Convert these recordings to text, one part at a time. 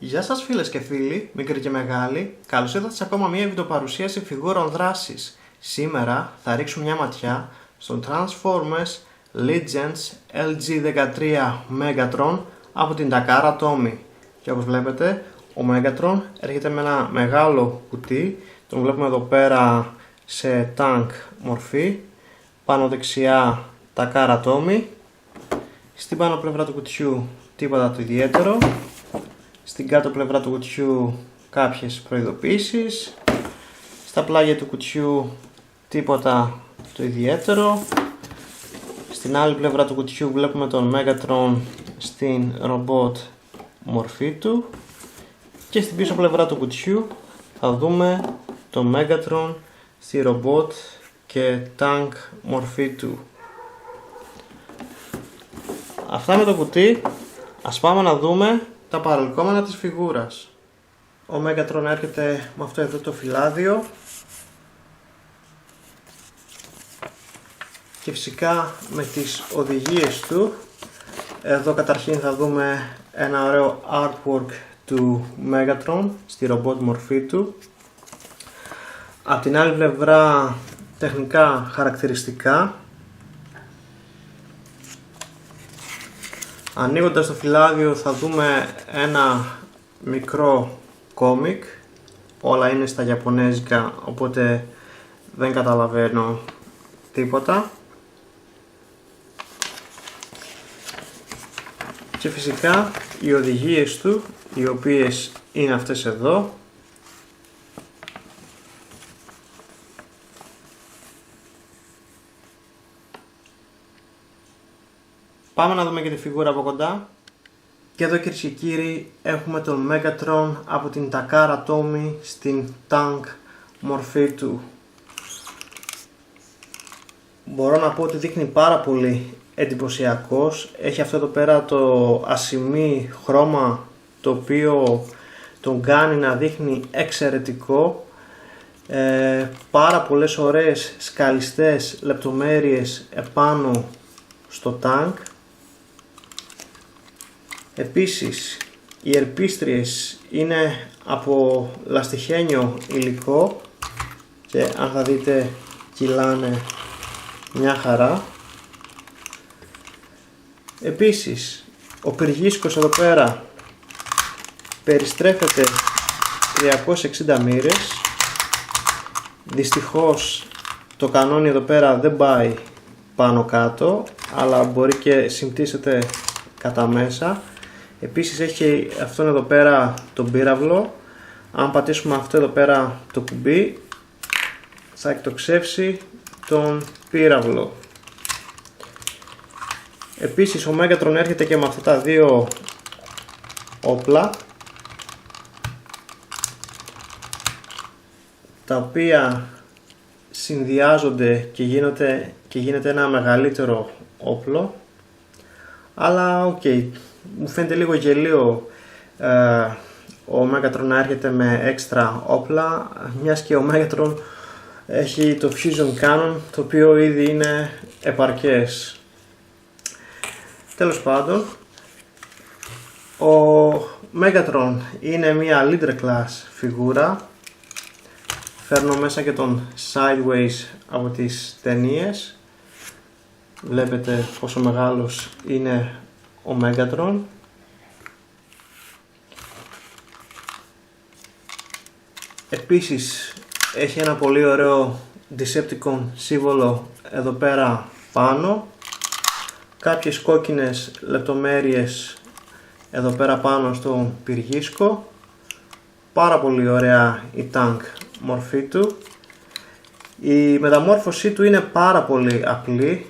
Γεια σας φίλες και φίλοι, μικροί και μεγάλοι. Καλώς ήρθατε σε ακόμα μια βιντεοπαρουσίαση φιγούρων δράσης. Σήμερα θα ρίξουμε μια ματιά στον Transformers Legends LG13 Megatron από την Takara Tomy. Και όπως βλέπετε, ο Megatron έρχεται με ένα μεγάλο κουτί. Τον βλέπουμε εδώ πέρα σε tank μορφή. Πάνω δεξιά Takara Tomy. Στην πάνω πλευρά του κουτιού τίποτα το ιδιαίτερο. Στην κάτω πλευρά του κουτιού κάποιες προειδοποίησεις. Στα πλάγια του κουτιού τίποτα το ιδιαίτερο. Στην άλλη πλευρά του κουτιού βλέπουμε τον Megatron στην ρομπότ μορφή του. Και στην πίσω πλευρά του κουτιού θα δούμε τον Megatron στη ρομπότ και tank μορφή του. Αυτά με το κουτί. Ας πάμε να δούμε τα παρελκόμενα της φιγούρας. Ο Megatron έρχεται με αυτό εδώ το φυλάδιο και φυσικά με τις οδηγίες του. Εδώ καταρχήν θα δούμε ένα ωραίο artwork του Megatron στη ρομπότ μορφή του. Από την άλλη πλευρά τεχνικά χαρακτηριστικά. Ανοίγοντας το φυλάδιο θα δούμε ένα μικρό κόμικ. Όλα είναι στα ιαπωνέζικα, οπότε δεν καταλαβαίνω τίποτα. Και φυσικά οι οδηγίες του, οι οποίες είναι αυτές εδώ. Πάμε να δούμε και τη φιγούρα από κοντά. Και εδώ κυρίες και κύριοι έχουμε τον Megatron από την Takara Tomy στην tank μορφή του. Μπορώ να πω ότι δείχνει πάρα πολύ εντυπωσιακός. Έχει αυτό εδώ πέρα το ασημί χρώμα το οποίο τον κάνει να δείχνει εξαιρετικό. Πάρα πολλές ωραίες σκαλιστές λεπτομέρειες επάνω στο tank. Επίσης οι ερπίστριες είναι από λαστιχένιο υλικό και αν θα δείτε κυλάνε μια χαρά. Επίσης ο πυργίσκος εδώ πέρα περιστρέφεται 360 μοίρες. Δυστυχώς το κανόνι εδώ πέρα δεν πάει πάνω κάτω, αλλά μπορεί και συμπτήσεται κατά μέσα. Επίσης έχει αυτόν εδώ πέρα τον πύραυλο. Αν πατήσουμε αυτό εδώ πέρα το κουμπί θα εκτοξεύσει τον πύραυλο. Επίσης ο Megatron έρχεται και με αυτά τα δύο όπλα, τα οποία συνδυάζονται και γίνεται ένα μεγαλύτερο όπλο. Αλλά οκ, μου φαίνεται λίγο γελίο ο Megatron να έρχεται με έξτρα όπλα, μιας και ο Megatron έχει το Fusion Cannon, το οποίο ήδη είναι επαρκές. Τέλος πάντων, ο Megatron είναι μια Leader Class φιγούρα. Φέρνω μέσα και τον Sideways από τις ταινίες. Βλέπετε πόσο μεγάλος είναι ο Megatron. Επίσης έχει ένα πολύ ωραίο Decepticon σύμβολο εδώ πέρα πάνω. Κάποιες κόκκινες λεπτομέρειες εδώ πέρα πάνω στον πυργίσκο. Πάρα πολύ ωραία η tank μορφή του. Η μεταμόρφωσή του είναι πάρα πολύ απλή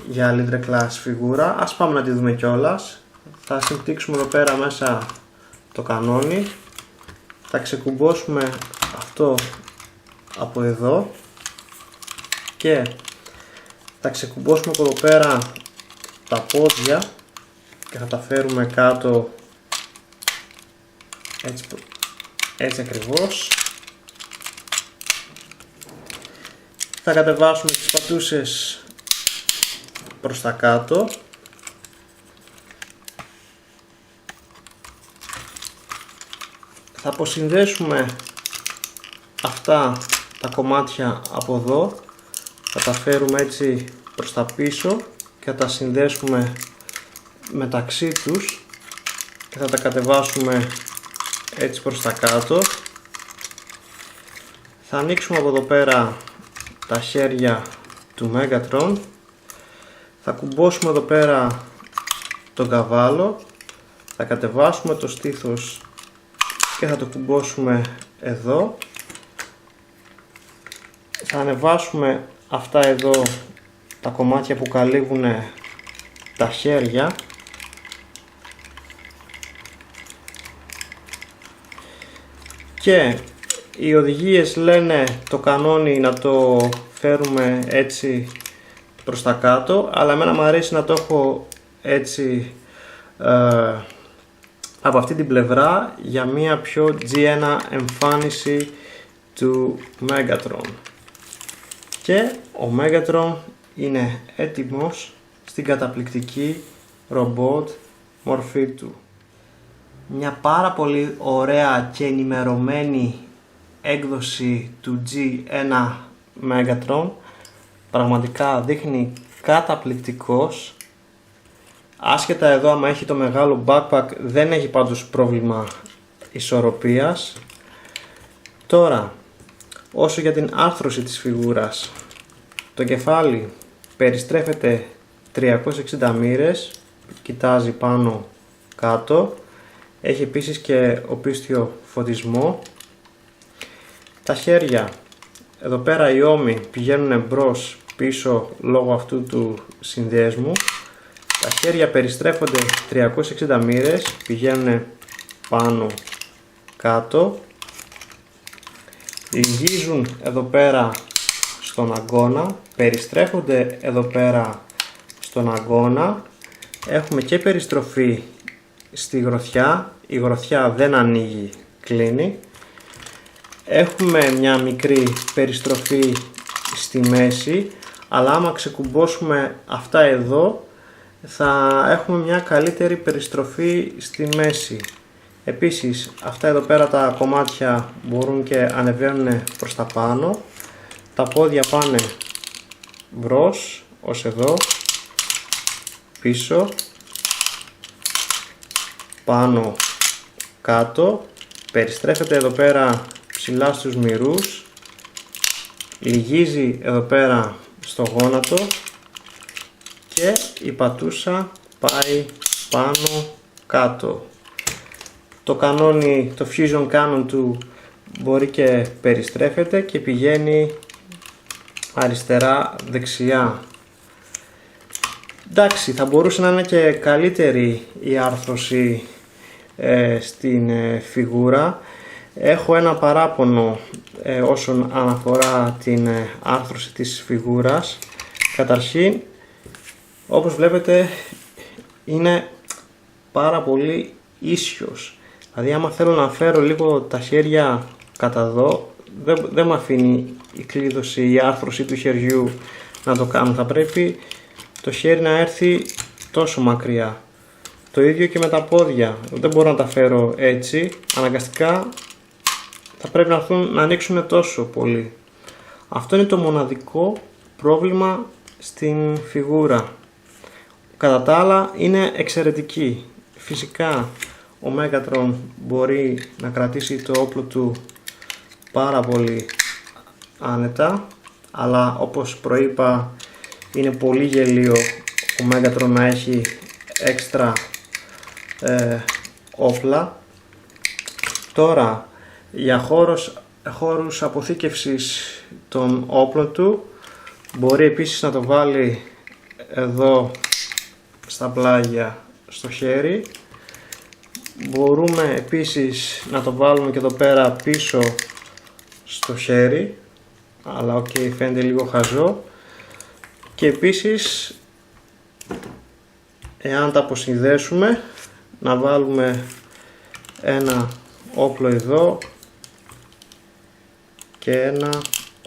για Leader Class φιγούρα. Ας πάμε να τη δούμε κιόλας. Θα συμπτύξουμε εδώ πέρα μέσα το κανόνι. Θα ξεκουμπώσουμε αυτό από εδώ και θα ξεκουμπώσουμε από εδώ πέρα τα πόδια και θα τα φέρουμε κάτω έτσι ακριβώς. Θα κατεβάσουμε τις πατούσες προς τα κάτω. Θα αποσυνδέσουμε αυτά τα κομμάτια από εδώ, θα τα φέρουμε έτσι προς τα πίσω και θα τα συνδέσουμε μεταξύ τους και θα τα κατεβάσουμε έτσι προς τα κάτω. Θα ανοίξουμε από εδώ πέρα τα χέρια του Megatron, θα κουμπώσουμε εδώ πέρα τον καβάλο, θα κατεβάσουμε το στήθος και θα το κουμπώσουμε εδώ, θα ανεβάσουμε αυτά εδώ τα κομμάτια που καλύβουν τα χέρια και οι οδηγίες λένε το κανόνι να το φέρουμε έτσι προς τα κάτω, αλλά εμένα μου αρέσει να το έχω έτσι από αυτή την πλευρά για μια πιο G1 εμφάνιση του Megatron. Και ο Megatron είναι έτοιμος στην καταπληκτική ρομπότ μορφή του. Μια πάρα πολύ ωραία και ενημερωμένη έκδοση του G1 Megatron, πραγματικά δείχνει καταπληκτικός. Άσχετα εδώ άμα έχει το μεγάλο backpack, δεν έχει πάντως πρόβλημα ισορροπίας. Τώρα, όσο για την άρθρωση της φιγούρας, το κεφάλι περιστρέφεται 360 μοίρες, κοιτάζει πάνω κάτω, έχει επίσης και οπίστιο φωτισμό. Τα χέρια, εδώ πέρα οι ώμοι πηγαίνουν μπρος πίσω λόγω αυτού του συνδέσμου. Τα χέρια περιστρέφονται 360 μοίρες, πηγαίνουν πάνω κάτω. Λυγίζουν εδώ πέρα στον αγκώνα, περιστρέφονται εδώ πέρα στον αγκώνα. Έχουμε και περιστροφή στη γροθιά, η γροθιά δεν ανοίγει, κλείνει. Έχουμε μια μικρή περιστροφή στη μέση, αλλά άμα ξεκουμπώσουμε αυτά εδώ θα έχουμε μια καλύτερη περιστροφή στη μέση. Επίσης αυτά εδώ πέρα τα κομμάτια μπορούν και ανεβαίνουν προς τα πάνω. Τα πόδια πάνε μπρος ως εδώ, πίσω, πάνω, κάτω. Περιστρέφεται εδώ πέρα ψηλά στους μυρούς, λυγίζει εδώ πέρα στο γόνατο και η πατούσα πάει πάνω κάτω. Το κανόνι, το fusion cannon του μπορεί και περιστρέφεται και πηγαίνει αριστερά δεξιά. Εντάξει, θα μπορούσε να είναι και καλύτερη η άρθρωση στην φιγούρα. Έχω ένα παράπονο όσον αναφορά την άρθρωση της φιγούρας. Καταρχήν, όπως βλέπετε, είναι πάρα πολύ ίσιος. Δηλαδή άμα θέλω να φέρω λίγο τα χέρια κατά εδώ, δεν μου αφήνει η κλείδωση, η άρθρωση του χεριού να το κάνω. Θα πρέπει το χέρι να έρθει τόσο μακριά. Το ίδιο και με τα πόδια. Δεν μπορώ να τα φέρω έτσι. Αναγκαστικά θα πρέπει να έρθουν να ανοίξουν τόσο πολύ. Αυτό είναι το μοναδικό πρόβλημα στην φιγούρα. Κατά τα άλλα είναι εξαιρετική. Φυσικά ο Megatron μπορεί να κρατήσει το όπλο του πάρα πολύ άνετα, αλλά όπως προείπα είναι πολύ γελίο ο Megatron να έχει έξτρα όπλα. Τώρα για χώρους αποθήκευσης των όπλων του μπορεί επίσης να το βάλει εδώ στα πλάγια στο χέρι. Μπορούμε επίσης να το βάλουμε και εδώ πέρα πίσω στο χέρι, αλλά φαίνεται λίγο χαζό. Και επίσης, εάν τα αποσυνδέσουμε, να βάλουμε ένα όπλο εδώ και ένα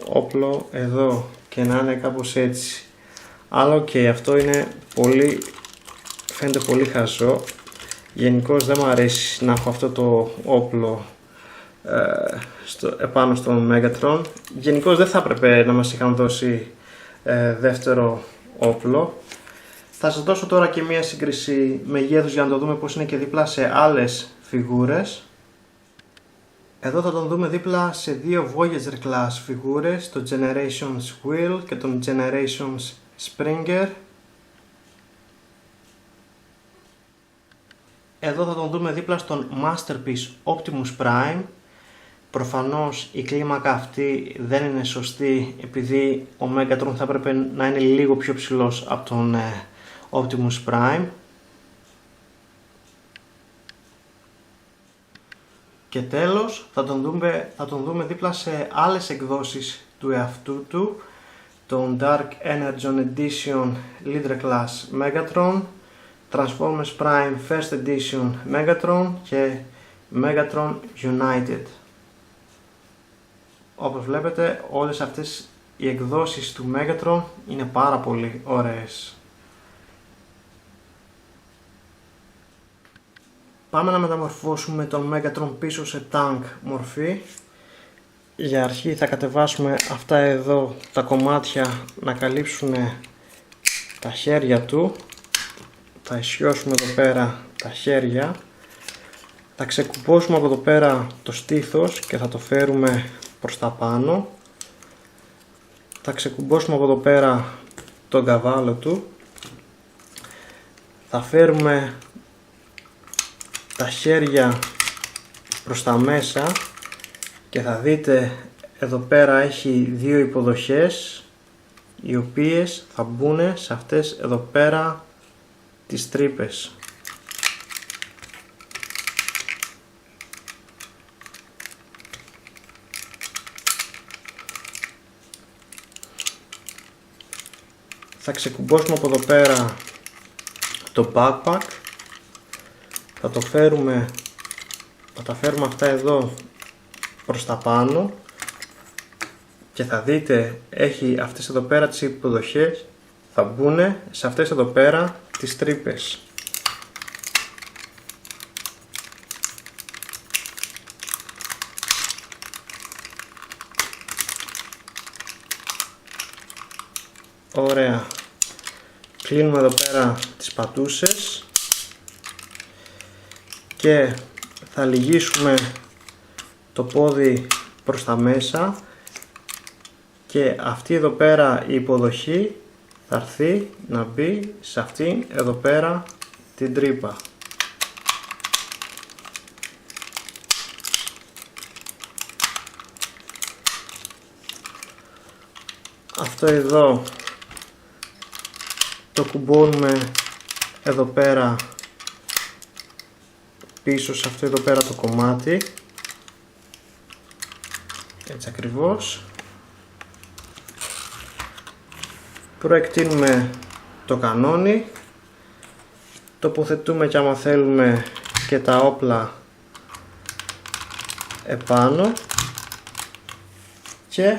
όπλο εδώ και να είναι κάπως έτσι. Αλλά αυτό είναι φαίνεται πολύ χαζό. Γενικώς δεν μου αρέσει να έχω αυτό το όπλο επάνω στον Megatron. Γενικώς δεν θα έπρεπε να μας είχαν δώσει δεύτερο όπλο. Θα σας δώσω τώρα και μία σύγκριση μεγέθους για να το δούμε πώς είναι και δίπλα σε άλλες φιγούρες. Εδώ θα τον δούμε δίπλα σε δύο Voyager Class φιγούρες, το Generations Wheel και τον Generations Springer. Εδώ θα τον δούμε δίπλα στον Masterpiece Optimus Prime. Προφανώς η κλίμακα αυτή δεν είναι σωστή, επειδή ο Megatron θα έπρεπε να είναι λίγο πιο ψηλός από τον Optimus Prime. Και τέλος θα τον δούμε δίπλα σε άλλες εκδόσεις του εαυτού του, τον Dark Energon Edition Leader Class Megatron, Transformers Prime First Edition Megatron και Megatron United. Όπως βλέπετε, όλες αυτές οι εκδόσεις του Megatron είναι πάρα πολύ ωραίες. Πάμε να μεταμορφώσουμε τον Megatron πίσω σε tank μορφή. Για αρχή θα κατεβάσουμε αυτά εδώ τα κομμάτια να καλύψουν τα χέρια του. Θα ισιώσουμε εδώ πέρα τα χέρια. Θα ξεκουμπώσουμε από εδώ πέρα το στήθος και θα το φέρουμε προς τα πάνω. Θα ξεκουμπώσουμε από εδώ πέρα τον καβάλο του. Θα φέρουμε τα χέρια προς τα μέσα και θα δείτε εδώ πέρα έχει δύο υποδοχές, οι οποίες θα μπουν σε αυτές εδώ πέρα τις τρύπες. Θα ξεκουμπώσουμε από εδώ πέρα το backpack. Θα τα φέρουμε αυτά εδώ προς τα πάνω και θα δείτε έχει αυτές εδώ πέρα τις υποδοχές, θα μπουν σε αυτές εδώ πέρα τις τρύπες. Ωραία. Κλείνουμε εδώ πέρα τις πατούσες και θα λυγίσουμε το πόδι προς τα μέσα και αυτή εδώ πέρα η υποδοχή θα έρθει να μπει σε αυτήν εδώ πέρα την τρύπα. Αυτό εδώ το κουμπώνουμε εδώ πέρα πίσω σε αυτό εδώ πέρα το κομμάτι, έτσι ακριβώς. Προεκτείνουμε το κανόνι, τοποθετούμε και άμα θέλουμε και τα όπλα επάνω και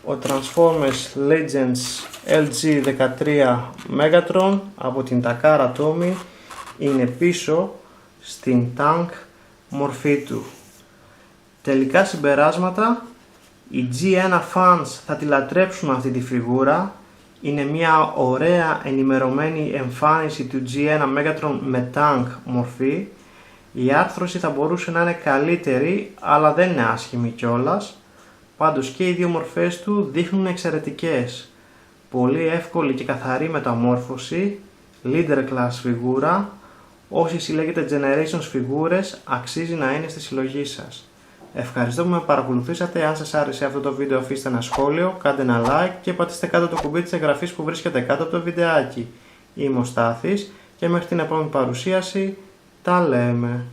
ο Transformers Legends LG13 Megatron από την Takara Tomy είναι πίσω στην tank μορφή του. Τελικά συμπεράσματα, οι G1 fans θα τη λατρέψουν αυτή τη φιγούρα. Είναι μια ωραία ενημερωμένη εμφάνιση του G1 Megatron με tank μορφή. Η άρθρωση θα μπορούσε να είναι καλύτερη, αλλά δεν είναι άσχημη κιόλας. Πάντως και οι δύο μορφές του δείχνουν εξαιρετικές. Πολύ εύκολη και καθαρή μεταμόρφωση, leader class φιγούρα. Όσοι συλλέγετε Generations φιγούρες αξίζει να είναι στη συλλογή σας. Ευχαριστώ που με παρακολουθήσατε. Αν σας άρεσε αυτό το βίντεο αφήστε ένα σχόλιο, κάντε ένα like και πατήστε κάτω το κουμπί της εγγραφής που βρίσκεται κάτω από το βιντεάκι. Είμαι ο Στάθης και μέχρι την επόμενη παρουσίαση τα λέμε.